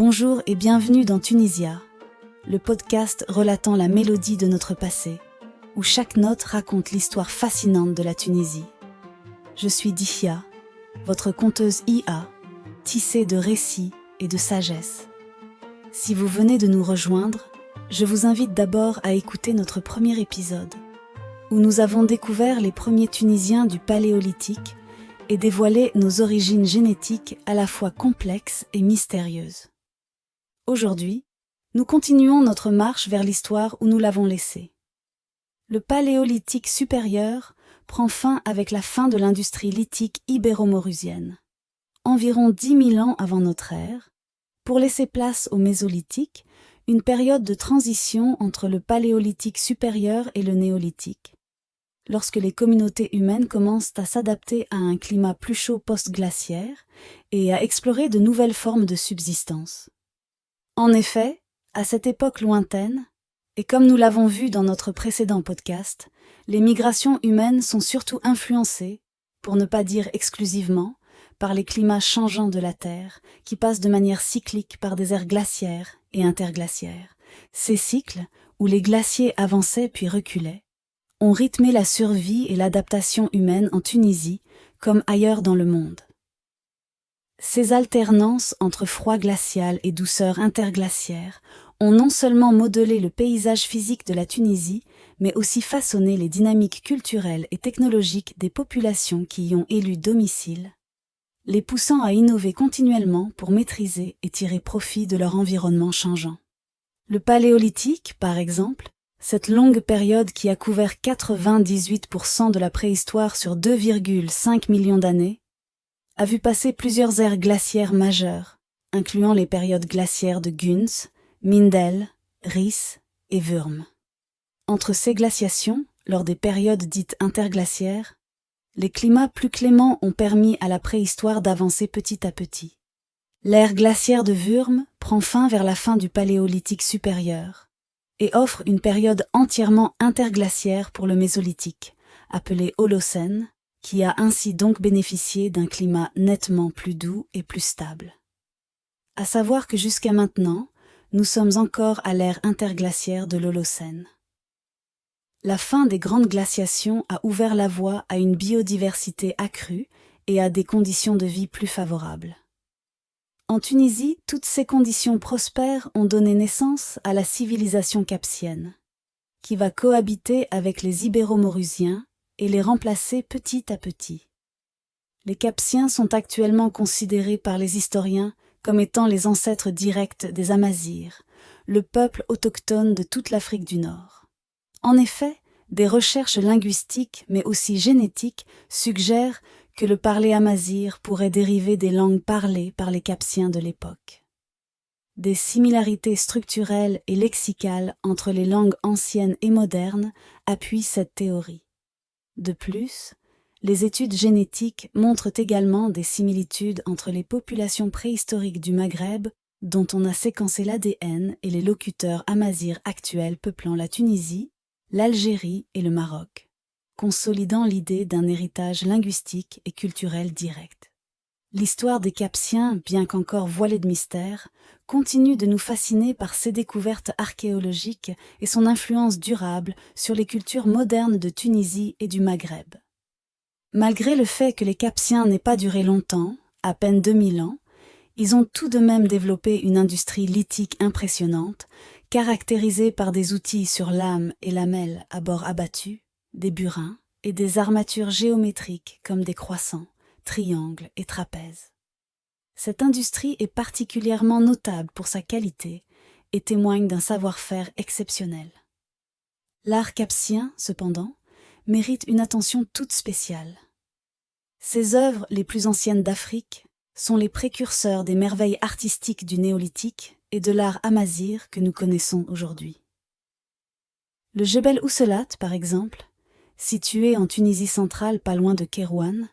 Bonjour et bienvenue dans Tunisia, le podcast relatant la mélodie de notre passé, où chaque note raconte l'histoire fascinante de la Tunisie. Je suis Dihia, votre conteuse IA, tissée de récits et de sagesse. Si vous venez de nous rejoindre, je vous invite d'abord à écouter notre premier épisode, où nous avons découvert les premiers Tunisiens du Paléolithique et dévoilé nos origines génétiques à la fois complexes et mystérieuses. Aujourd'hui, nous continuons notre marche vers l'histoire où nous l'avons laissée. Le Paléolithique supérieur prend fin avec la fin de l'industrie lithique ibéro-maurusienne, environ 10 000 ans avant notre ère, pour laisser place au Mésolithique, une période de transition entre le Paléolithique supérieur et le Néolithique, lorsque les communautés humaines commencent à s'adapter à un climat plus chaud post-glaciaire et à explorer de nouvelles formes de subsistance. En effet, à cette époque lointaine, et comme nous l'avons vu dans notre précédent podcast, les migrations humaines sont surtout influencées, pour ne pas dire exclusivement, par les climats changeants de la Terre, qui passent de manière cyclique par des ères glaciaires et interglaciaires. Ces cycles, où les glaciers avançaient puis reculaient, ont rythmé la survie et l'adaptation humaine en Tunisie, comme ailleurs dans le monde. Ces alternances entre froid glacial et douceur interglaciaire ont non seulement modelé le paysage physique de la Tunisie, mais aussi façonné les dynamiques culturelles et technologiques des populations qui y ont élu domicile, les poussant à innover continuellement pour maîtriser et tirer profit de leur environnement changeant. Le Paléolithique, par exemple, cette longue période qui a couvert 98% de la préhistoire sur 2,5 millions d'années, a vu passer plusieurs ères glaciaires majeures, incluant les périodes glaciaires de Günz, Mindel, Rhys et Würm. Entre ces glaciations, lors des périodes dites interglaciaires, les climats plus cléments ont permis à la préhistoire d'avancer petit à petit. L'ère glaciaire de Würm prend fin vers la fin du Paléolithique supérieur et offre une période entièrement interglaciaire pour le Mésolithique, appelée Holocène, qui a ainsi donc bénéficié d'un climat nettement plus doux et plus stable. À savoir que jusqu'à maintenant, nous sommes encore à l'ère interglaciaire de l'Holocène. La fin des grandes glaciations a ouvert la voie à une biodiversité accrue et à des conditions de vie plus favorables. En Tunisie, toutes ces conditions prospères ont donné naissance à la civilisation capsienne, qui va cohabiter avec les Ibéro-Maurusiens et les remplacer petit à petit. Les Capsiens sont actuellement considérés par les historiens comme étant les ancêtres directs des Amazirs, le peuple autochtone de toute l'Afrique du Nord. En effet, des recherches linguistiques mais aussi génétiques suggèrent que le parler amazigh pourrait dériver des langues parlées par les Capsiens de l'époque. Des similarités structurelles et lexicales entre les langues anciennes et modernes appuient cette théorie. De plus, les études génétiques montrent également des similitudes entre les populations préhistoriques du Maghreb, dont on a séquencé l'ADN, et les locuteurs amazirs actuels peuplant la Tunisie, l'Algérie et le Maroc, consolidant l'idée d'un héritage linguistique et culturel direct. L'histoire des Capsiens, bien qu'encore voilée de mystère, continue de nous fasciner par ses découvertes archéologiques et son influence durable sur les cultures modernes de Tunisie et du Maghreb. Malgré le fait que les Capsiens n'aient pas duré longtemps, à peine 2000 ans, ils ont tout de même développé une industrie lithique impressionnante, caractérisée par des outils sur lames et lamelles à bord abattus, des burins et des armatures géométriques comme des croissants, triangles et trapèzes. Cette industrie est particulièrement notable pour sa qualité et témoigne d'un savoir-faire exceptionnel. L'art capsien, cependant, mérite une attention toute spéciale. Ses œuvres les plus anciennes d'Afrique sont les précurseurs des merveilles artistiques du néolithique et de l'art amazigh que nous connaissons aujourd'hui. Le Jebel Ousselat, par exemple, situé en Tunisie centrale pas loin de Kérouane,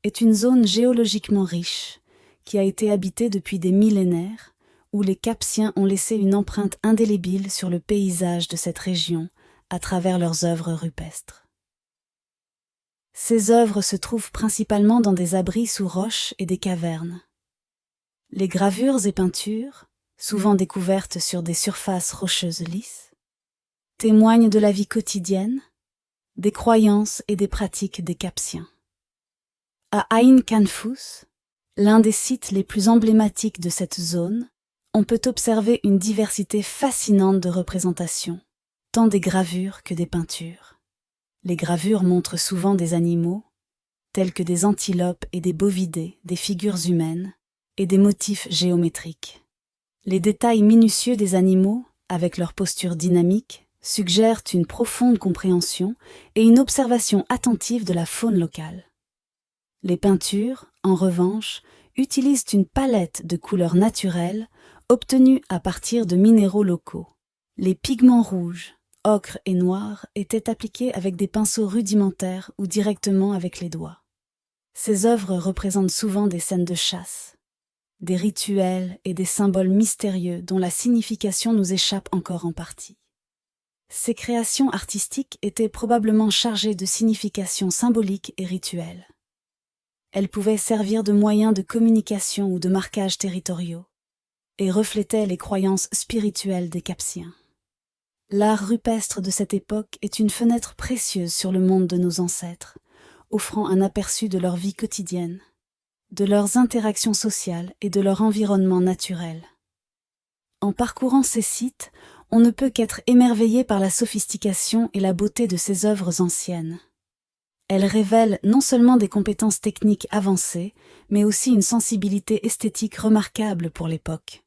est une zone géologiquement riche, qui a été habitée depuis des millénaires, où les Capsiens ont laissé une empreinte indélébile sur le paysage de cette région à travers leurs œuvres rupestres. Ces œuvres se trouvent principalement dans des abris sous roches et des cavernes. Les gravures et peintures, souvent découvertes sur des surfaces rocheuses lisses, témoignent de la vie quotidienne, des croyances et des pratiques des Capsiens. À Ain Khanfous, l'un des sites les plus emblématiques de cette zone, on peut observer une diversité fascinante de représentations, tant des gravures que des peintures. Les gravures montrent souvent des animaux, tels que des antilopes et des bovidés, des figures humaines et des motifs géométriques. Les détails minutieux des animaux, avec leur posture dynamique, suggèrent une profonde compréhension et une observation attentive de la faune locale. Les peintures, en revanche, utilisent une palette de couleurs naturelles obtenues à partir de minéraux locaux. Les pigments rouges, ocre et noir étaient appliqués avec des pinceaux rudimentaires ou directement avec les doigts. Ces œuvres représentent souvent des scènes de chasse, des rituels et des symboles mystérieux dont la signification nous échappe encore en partie. Ces créations artistiques étaient probablement chargées de significations symboliques et rituelles. Elles pouvaient servir de moyens de communication ou de marquage territoriaux et reflétaient les croyances spirituelles des Capsiens. L'art rupestre de cette époque est une fenêtre précieuse sur le monde de nos ancêtres, offrant un aperçu de leur vie quotidienne, de leurs interactions sociales et de leur environnement naturel. En parcourant ces sites, on ne peut qu'être émerveillé par la sophistication et la beauté de ces œuvres anciennes. Elles révèlent non seulement des compétences techniques avancées, mais aussi une sensibilité esthétique remarquable pour l'époque.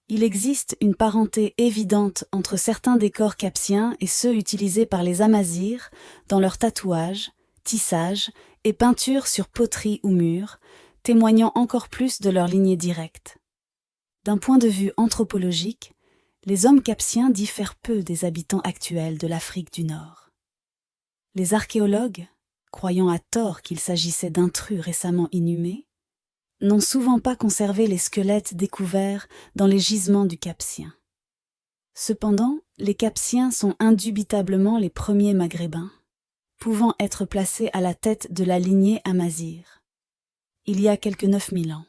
Il existe une parenté évidente entre certains décors capsiens et ceux utilisés par les Amazirs dans leurs tatouages, tissages et peintures sur poterie ou mur, témoignant encore plus de leur lignée directe. D'un point de vue anthropologique, les hommes capsiens diffèrent peu des habitants actuels de l'Afrique du Nord. Les archéologues, croyant à tort qu'il s'agissait d'intrus récemment inhumés, n'ont souvent pas conservé les squelettes découverts dans les gisements du Capsien. Cependant, les Capsiens sont indubitablement les premiers Maghrébins, pouvant être placés à la tête de la lignée Amazigh, il y a quelque 9000 ans.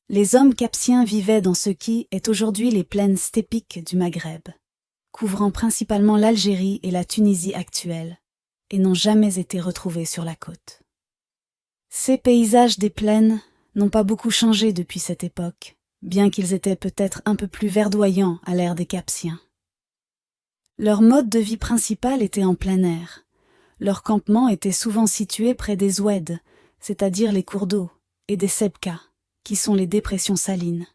Les hommes Capsiens vivaient dans ce qui est aujourd'hui les plaines steppiques du Maghreb, couvrant principalement l'Algérie et la Tunisie actuelle, et n'ont jamais été retrouvés sur la côte. Ces paysages des plaines n'ont pas beaucoup changé depuis cette époque, bien qu'ils étaient peut-être un peu plus verdoyants à l'ère des Capsiens. Leur mode de vie principal était en plein air. Leurs campements étaient souvent situés près des oueds, c'est-à-dire les cours d'eau, et des sebkas, qui sont les dépressions salines.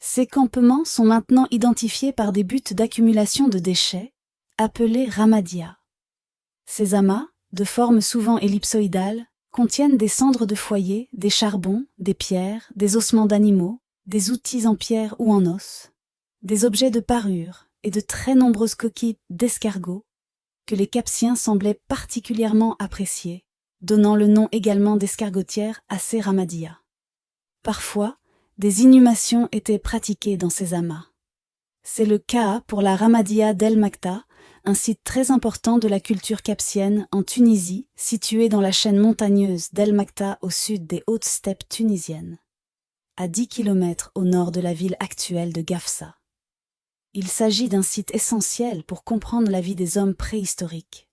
Ces campements sont maintenant identifiés par des buttes d'accumulation de déchets, appelés ramadia. Ces amas, de forme souvent ellipsoïdale, contiennent des cendres de foyer, des charbons, des pierres, des ossements d'animaux, des outils en pierre ou en os, des objets de parure et de très nombreuses coquilles d'escargots que les Capsiens semblaient particulièrement apprécier, donnant le nom également d'escargotière à ces ramadia. Parfois, des inhumations étaient pratiquées dans ces amas. C'est le cas pour la Ramadia d'El Makta, un site très important de la culture capsienne en Tunisie, situé dans la chaîne montagneuse d'El Makta au sud des hautes steppes tunisiennes, à 10 km au nord de la ville actuelle de Gafsa. Il s'agit d'un site essentiel pour comprendre la vie des hommes préhistoriques,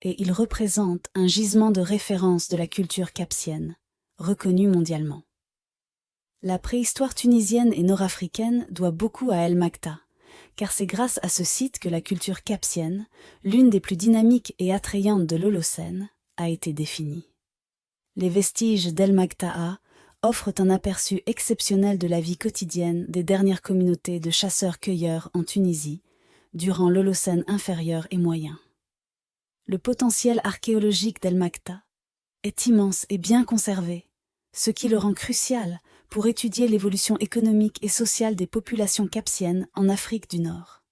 et il représente un gisement de référence de la culture capsienne, reconnu mondialement. La préhistoire tunisienne et nord-africaine doit beaucoup à El Makta, car c'est grâce à ce site que la culture capsienne, l'une des plus dynamiques et attrayantes de l'Holocène, a été définie. Les vestiges d'El Makta'a offrent un aperçu exceptionnel de la vie quotidienne des dernières communautés de chasseurs-cueilleurs en Tunisie, durant l'Holocène inférieur et moyen. Le potentiel archéologique d'El Makta est immense et bien conservé, ce qui le rend crucial pour étudier l'évolution économique et sociale des populations capsiennes en Afrique du Nord.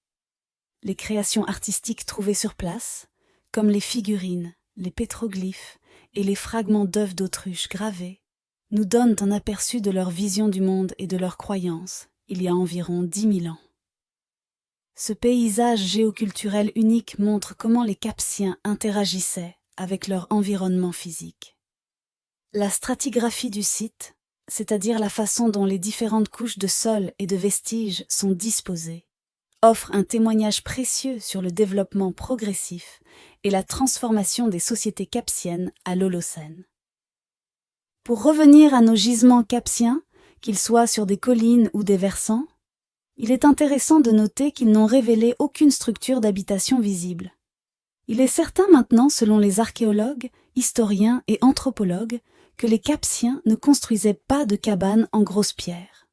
Les créations artistiques trouvées sur place, comme les figurines, les pétroglyphes et les fragments d'œufs d'autruche gravés, nous donnent un aperçu de leur vision du monde et de leurs croyances, il y a environ 10 000 ans. Ce paysage géoculturel unique montre comment les Capsiens interagissaient avec leur environnement physique. La stratigraphie du site, c'est-à-dire la façon dont les différentes couches de sol et de vestiges sont disposées, offre un témoignage précieux sur le développement progressif et la transformation des sociétés capsiennes à l'Holocène. Pour revenir à nos gisements capsiens, qu'ils soient sur des collines ou des versants, il est intéressant de noter qu'ils n'ont révélé aucune structure d'habitation visible. Il est certain maintenant, selon les archéologues, historiens et anthropologues, que les Capsiens ne construisaient pas de cabanes en grosses pierres.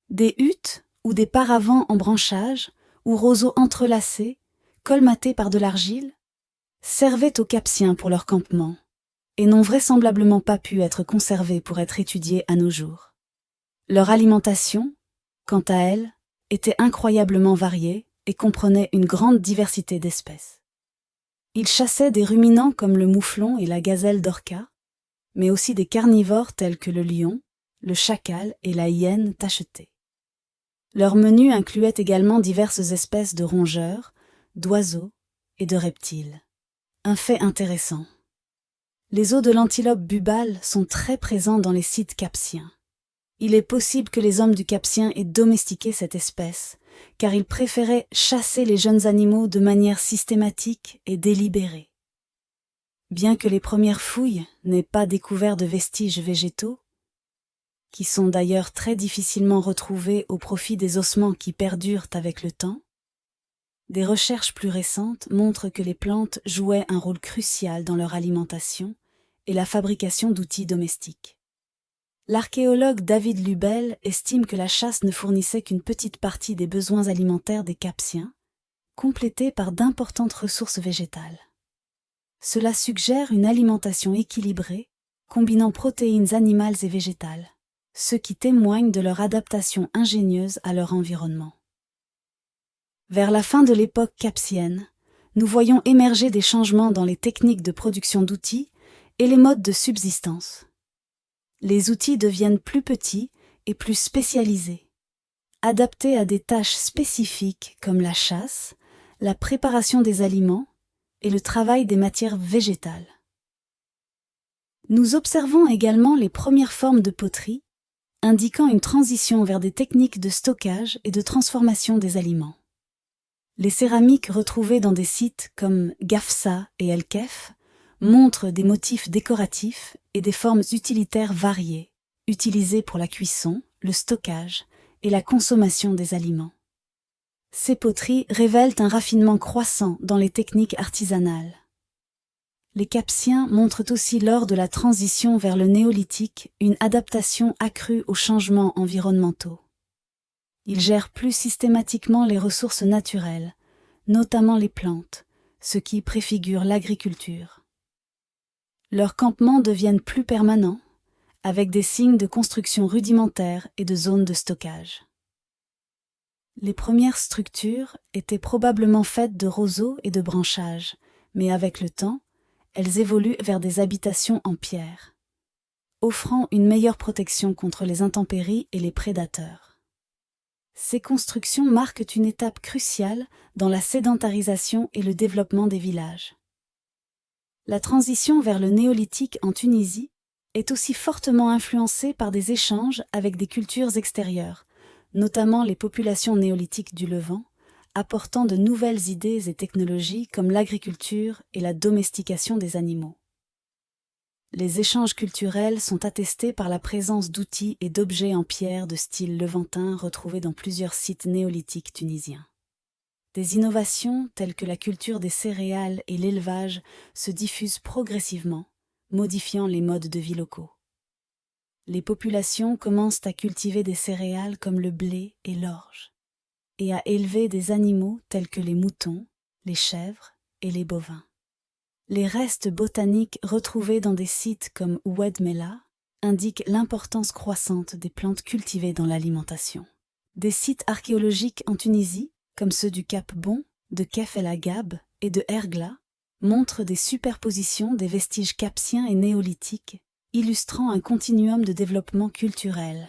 Des huttes ou des paravents en branchage ou roseaux entrelacés, colmatés par de l'argile, servaient aux Capsiens pour leur campement et n'ont vraisemblablement pas pu être conservés pour être étudiés à nos jours. Leur alimentation, quant à elle, était incroyablement variée et comprenait une grande diversité d'espèces. Ils chassaient des ruminants comme le mouflon et la gazelle d'Orca, mais aussi des carnivores tels que le lion, le chacal et la hyène tachetée. Leur menu incluait également diverses espèces de rongeurs, d'oiseaux et de reptiles. Un fait intéressant. Les os de l'antilope bubale sont très présents dans les sites capsiens. Il est possible que les hommes du Capsien aient domestiqué cette espèce, car ils préféraient chasser les jeunes animaux de manière systématique et délibérée. Bien que les premières fouilles n'aient pas découvert de vestiges végétaux, qui sont d'ailleurs très difficilement retrouvés au profit des ossements qui perdurent avec le temps, des recherches plus récentes montrent que les plantes jouaient un rôle crucial dans leur alimentation et la fabrication d'outils domestiques. L'archéologue David Lubell estime que la chasse ne fournissait qu'une petite partie des besoins alimentaires des Capsiens, complétés par d'importantes ressources végétales. Cela suggère une alimentation équilibrée, combinant protéines animales et végétales, ce qui témoigne de leur adaptation ingénieuse à leur environnement. Vers la fin de l'époque capsienne, nous voyons émerger des changements dans les techniques de production d'outils et les modes de subsistance. Les outils deviennent plus petits et plus spécialisés, adaptés à des tâches spécifiques comme la chasse, la préparation des aliments et le travail des matières végétales. Nous observons également les premières formes de poterie, indiquant une transition vers des techniques de stockage et de transformation des aliments. Les céramiques retrouvées dans des sites comme Gafsa et El Kef montrent des motifs décoratifs et des formes utilitaires variées, utilisées pour la cuisson, le stockage et la consommation des aliments. Ces poteries révèlent un raffinement croissant dans les techniques artisanales. Les Capsiens montrent aussi lors de la transition vers le néolithique une adaptation accrue aux changements environnementaux. Ils gèrent plus systématiquement les ressources naturelles, notamment les plantes, ce qui préfigure l'agriculture. Leurs campements deviennent plus permanents, avec des signes de construction rudimentaires et de zones de stockage. Les premières structures étaient probablement faites de roseaux et de branchages, mais avec le temps, elles évoluent vers des habitations en pierre, offrant une meilleure protection contre les intempéries et les prédateurs. Ces constructions marquent une étape cruciale dans la sédentarisation et le développement des villages. La transition vers le néolithique en Tunisie est aussi fortement influencée par des échanges avec des cultures extérieures, notamment les populations néolithiques du Levant, apportant de nouvelles idées et technologies comme l'agriculture et la domestication des animaux. Les échanges culturels sont attestés par la présence d'outils et d'objets en pierre de style levantin retrouvés dans plusieurs sites néolithiques tunisiens. Des innovations telles que la culture des céréales et l'élevage se diffusent progressivement, modifiant les modes de vie locaux. Les populations commencent à cultiver des céréales comme le blé et l'orge, et à élever des animaux tels que les moutons, les chèvres et les bovins. Les restes botaniques retrouvés dans des sites comme Oued Mella indiquent l'importance croissante des plantes cultivées dans l'alimentation. Des sites archéologiques en Tunisie, comme ceux du Cap Bon, de Kef El Agab et de Ergla, montrent des superpositions des vestiges capsiens et néolithiques, illustrant un continuum de développement culturel.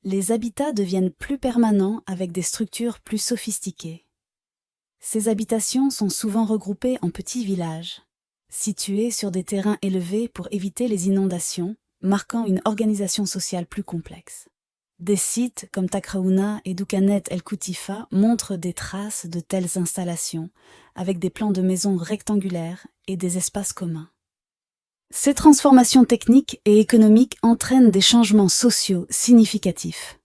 Les habitats deviennent plus permanents avec des structures plus sophistiquées. Ces habitations sont souvent regroupées en petits villages, situés sur des terrains élevés pour éviter les inondations, marquant une organisation sociale plus complexe. Des sites comme Takraouna et Doukanet El Koutifa montrent des traces de telles installations, avec des plans de maisons rectangulaires et des espaces communs. Ces transformations techniques et économiques entraînent des changements sociaux significatifs,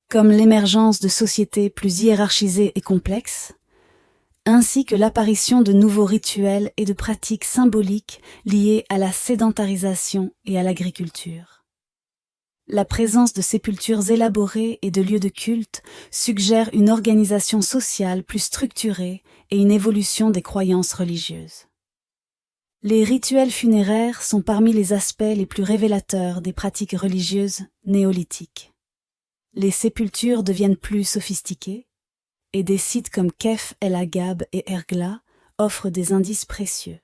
comme l'émergence de sociétés plus hiérarchisées et complexes, ainsi que l'apparition de nouveaux rituels et de pratiques symboliques liées à la sédentarisation et à l'agriculture. La présence de sépultures élaborées et de lieux de culte suggère une organisation sociale plus structurée et une évolution des croyances religieuses. Les rituels funéraires sont parmi les aspects les plus révélateurs des pratiques religieuses néolithiques. Les sépultures deviennent plus sophistiquées, et des sites comme Kef El Agab et Ergla offrent des indices précieux.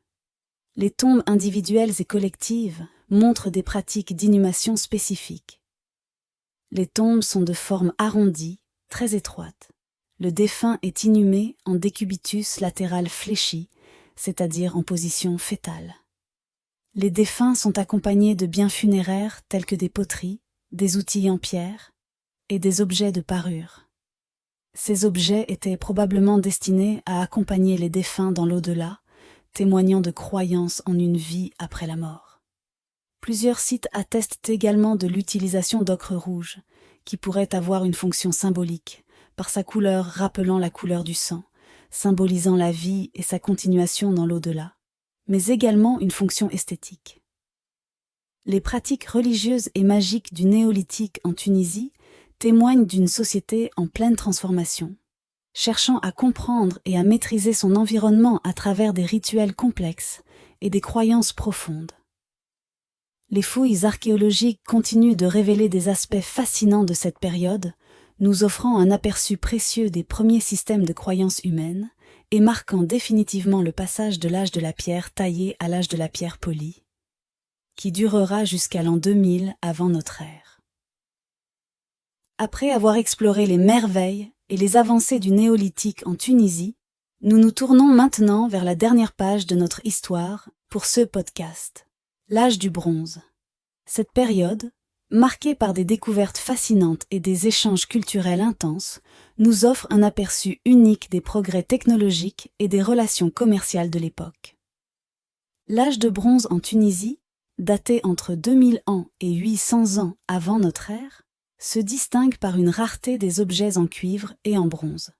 Les tombes individuelles et collectives montrent des pratiques d'inhumation spécifiques. Les tombes sont de forme arrondie, très étroite. Le défunt est inhumé en décubitus latéral fléchi, c'est-à-dire en position fétale. Les défunts sont accompagnés de biens funéraires tels que des poteries, des outils en pierre et des objets de parure. Ces objets étaient probablement destinés à accompagner les défunts dans l'au-delà, témoignant de croyances en une vie après la mort. Plusieurs sites attestent également de l'utilisation d'ocre rouge, qui pourrait avoir une fonction symbolique, par sa couleur rappelant la couleur du sang, symbolisant la vie et sa continuation dans l'au-delà, mais également une fonction esthétique. Les pratiques religieuses et magiques du néolithique en Tunisie témoignent d'une société en pleine transformation, cherchant à comprendre et à maîtriser son environnement à travers des rituels complexes et des croyances profondes. Les fouilles archéologiques continuent de révéler des aspects fascinants de cette période, nous offrant un aperçu précieux des premiers systèmes de croyances humaines et marquant définitivement le passage de l'âge de la pierre taillée à l'âge de la pierre polie, qui durera jusqu'à l'an 2000 avant notre ère. Après avoir exploré les merveilles et les avancées du néolithique en Tunisie, nous nous tournons maintenant vers la dernière page de notre histoire pour ce podcast, l'âge du bronze. Cette période, marquée par des découvertes fascinantes et des échanges culturels intenses, nous offre un aperçu unique des progrès technologiques et des relations commerciales de l'époque. L'âge de bronze en Tunisie, daté entre 2000 ans et 800 ans avant notre ère, se distingue par une rareté des objets en cuivre et en bronze.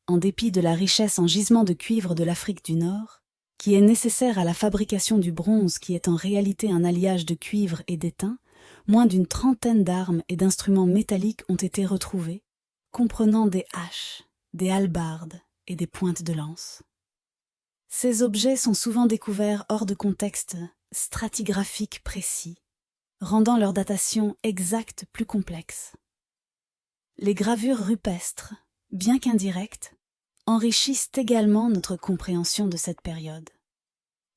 En dépit de la richesse en gisements de cuivre de l'Afrique du Nord, qui est nécessaire à la fabrication du bronze qui est en réalité un alliage de cuivre et d'étain, moins d'une trentaine d'armes et d'instruments métalliques ont été retrouvés, comprenant des haches, des hallebardes et des pointes de lance. Ces objets sont souvent découverts hors de contexte stratigraphique précis, rendant leur datation exacte plus complexe. Les gravures rupestres, bien qu'indirectes, enrichissent également notre compréhension de cette période.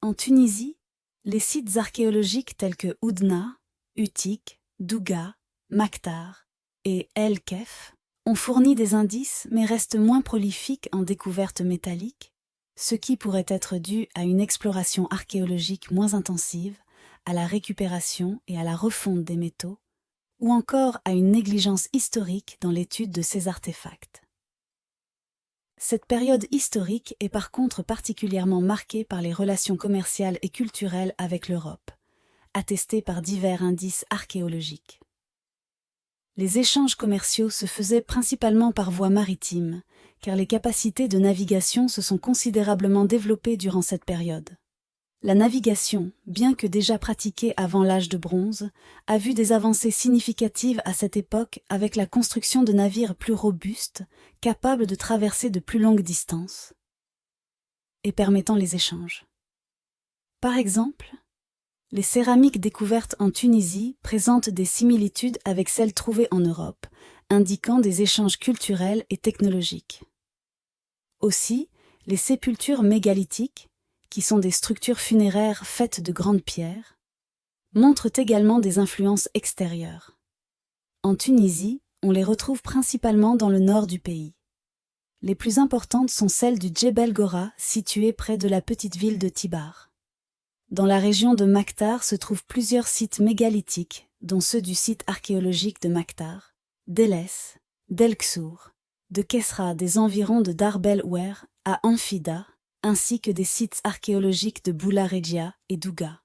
En Tunisie, les sites archéologiques tels que Oudna, Utik, Douga, Maktar et El Kef ont fourni des indices mais restent moins prolifiques en découvertes métalliques, ce qui pourrait être dû à une exploration archéologique moins intensive, à la récupération et à la refonte des métaux, ou encore à une négligence historique dans l'étude de ces artefacts. Cette période historique est par contre particulièrement marquée par les relations commerciales et culturelles avec l'Europe, attestées par divers indices archéologiques. Les échanges commerciaux se faisaient principalement par voie maritime, car les capacités de navigation se sont considérablement développées durant cette période. La navigation, bien que déjà pratiquée avant l'âge de bronze, a vu des avancées significatives à cette époque avec la construction de navires plus robustes, capables de traverser de plus longues distances et permettant les échanges. Par exemple, les céramiques découvertes en Tunisie présentent des similitudes avec celles trouvées en Europe, indiquant des échanges culturels et technologiques. Aussi, les sépultures mégalithiques, qui sont des structures funéraires faites de grandes pierres, montrent également des influences extérieures. En Tunisie, on les retrouve principalement dans le nord du pays. Les plus importantes sont celles du Djebel Gora, située près de la petite ville de Tibar. Dans la région de Maktar se trouvent plusieurs sites mégalithiques, dont ceux du site archéologique de Maktar, d'Elès, d'El-Ksour, de Kessra des environs de Darbel Ouer à Amphida, ainsi que des sites archéologiques de Boula Regia et d'Ouga.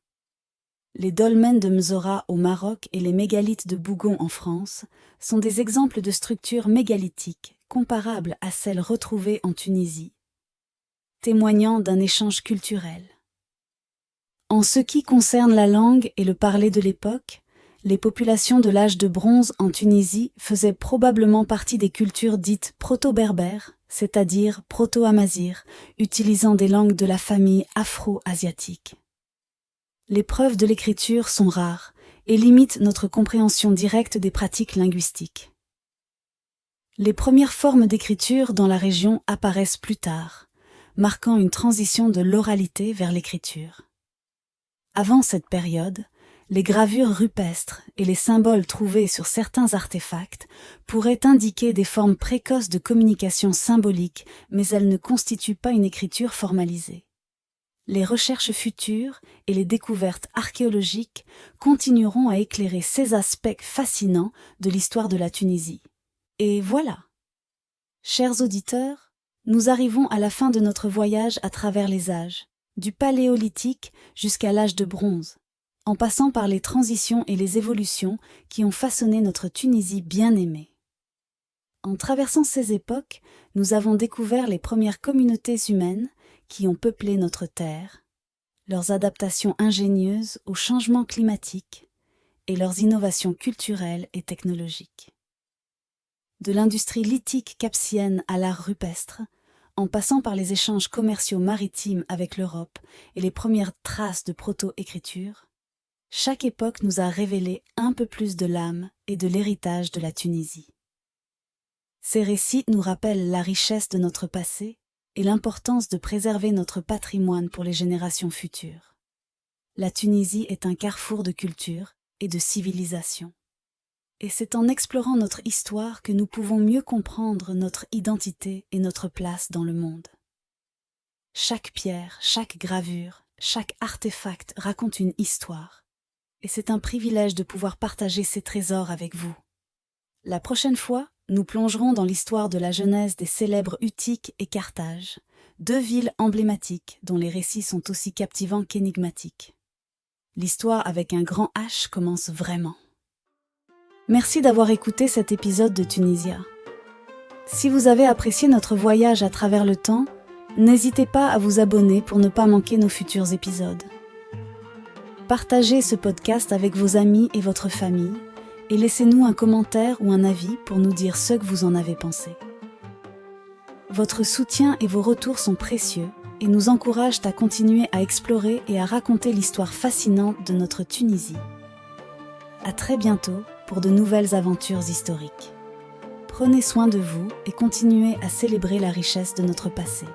Les dolmens de Mzora au Maroc et les mégalithes de Bougon en France sont des exemples de structures mégalithiques comparables à celles retrouvées en Tunisie, témoignant d'un échange culturel. En ce qui concerne la langue et le parler de l'époque, les populations de l'âge de bronze en Tunisie faisaient probablement partie des cultures dites proto-berbères, c'est-à-dire proto-amazighes, utilisant des langues de la famille afro-asiatique. Les preuves de l'écriture sont rares et limitent notre compréhension directe des pratiques linguistiques. Les premières formes d'écriture dans la région apparaissent plus tard, marquant une transition de l'oralité vers l'écriture. Avant cette période, les gravures rupestres et les symboles trouvés sur certains artefacts pourraient indiquer des formes précoces de communication symbolique, mais elles ne constituent pas une écriture formalisée. Les recherches futures et les découvertes archéologiques continueront à éclairer ces aspects fascinants de l'histoire de la Tunisie. Et voilà! Chers auditeurs, nous arrivons à la fin de notre voyage à travers les âges, du Paléolithique jusqu'à l'âge de bronze, en passant par les transitions et les évolutions qui ont façonné notre Tunisie bien-aimée. En traversant ces époques, nous avons découvert les premières communautés humaines qui ont peuplé notre terre, leurs adaptations ingénieuses aux changements climatiques et leurs innovations culturelles et technologiques. De l'industrie lithique capsienne à l'art rupestre, en passant par les échanges commerciaux maritimes avec l'Europe et les premières traces de proto-écriture, chaque époque nous a révélé un peu plus de l'âme et de l'héritage de la Tunisie. Ces récits nous rappellent la richesse de notre passé et l'importance de préserver notre patrimoine pour les générations futures. La Tunisie est un carrefour de culture et de civilisation. Et c'est en explorant notre histoire que nous pouvons mieux comprendre notre identité et notre place dans le monde. Chaque pierre, chaque gravure, chaque artefact raconte une histoire. Et c'est un privilège de pouvoir partager ces trésors avec vous. La prochaine fois, nous plongerons dans l'histoire de la genèse des célèbres Utique et Carthage, deux villes emblématiques dont les récits sont aussi captivants qu'énigmatiques. L'histoire avec un grand H commence vraiment. Merci d'avoir écouté cet épisode de Tunisia. Si vous avez apprécié notre voyage à travers le temps, n'hésitez pas à vous abonner pour ne pas manquer nos futurs épisodes. Partagez ce podcast avec vos amis et votre famille et laissez-nous un commentaire ou un avis pour nous dire ce que vous en avez pensé. Votre soutien et vos retours sont précieux et nous encouragent à continuer à explorer et à raconter l'histoire fascinante de notre Tunisie. À très bientôt pour de nouvelles aventures historiques. Prenez soin de vous et continuez à célébrer la richesse de notre passé.